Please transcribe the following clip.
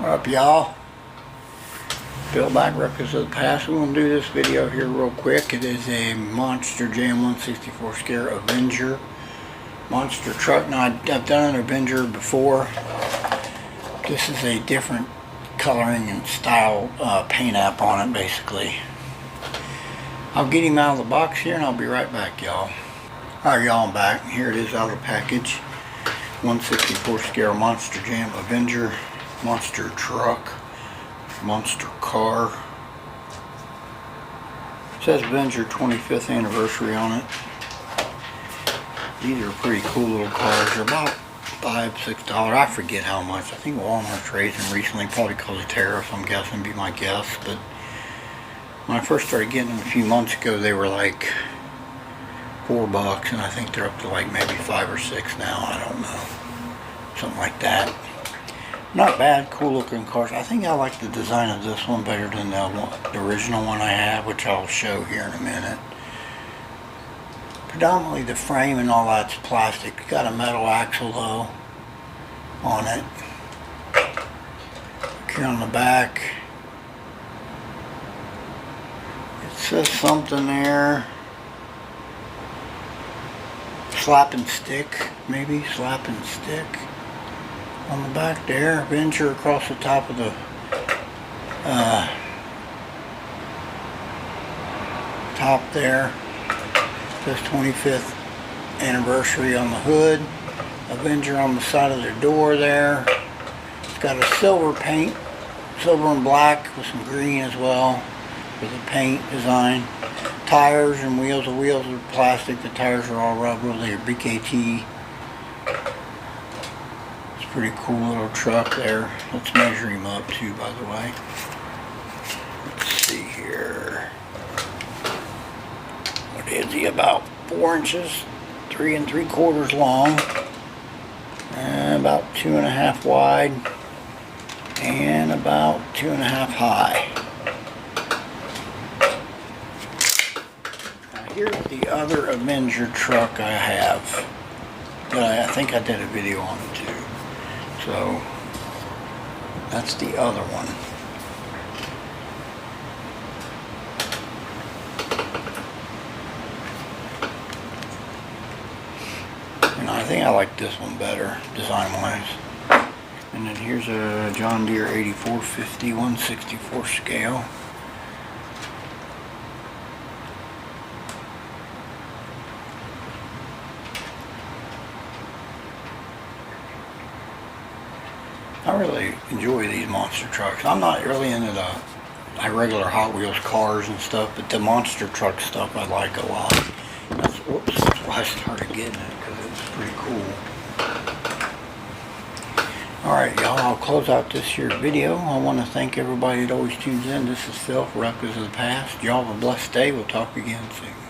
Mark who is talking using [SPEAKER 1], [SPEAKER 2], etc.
[SPEAKER 1] What up, y'all? Bill back, Records of the Past. I'm going to do this video here real quick. It is a Monster Jam 164 Scare Avenger monster truck. Now, I've done an Avenger before. This is a different coloring and style paint app on it, basically. I'll get him out of the box here and I'll be right back, y'all. Alright, y'all, I'm back. Here it is out of the package. 164 Scare Monster Jam Avenger monster truck, monster car. It says Avenger 25th anniversary on it. These are pretty cool little cars. They're about $5-6. I forget how much. I think Walmart's raised them recently, probably because of tariffs, I'm guessing, be my guess. But when I first started getting them a few months ago, they were like $4, and I think they're up to like maybe $5 or $6 now. I don't know. Something like that. Not bad, cool looking cars. I think I like the design of this one better than the original one I have, which I'll show here in a minute. Predominantly the frame and all that's plastic. It's got a metal axle though on it. Look here on the back. It says something there. Slap and stick, maybe slap and stick. On the back there, Avenger across the top of the top there. Says 25th anniversary on the hood. Avenger on the side of their door there. It's got a silver paint, silver and black with some green as well for the paint design. Tires and wheels. The wheels are plastic. The tires are all rubber. They're BKT. Pretty cool little truck there. Let's measure him up too, by the way. Let's see here. What is he? About 4 inches, 3 3/4 long, and about 2.5 wide, and about 2.5 high. Now here's the other Avenger truck I have. I think I did a video on it too. So, that's the other one. And I think I like this one better, design-wise. And then here's a John Deere 8450 164 scale. I really enjoy these monster trucks. I'm not really into the regular Hot Wheels cars and stuff, but the monster truck stuff I like a lot. That's why I started getting it, because it's pretty cool. Alright, y'all, I'll close out this here video. I want to thank everybody that always tunes in. This is Phil for Records of the Past. Y'all have a blessed day. We'll talk again soon.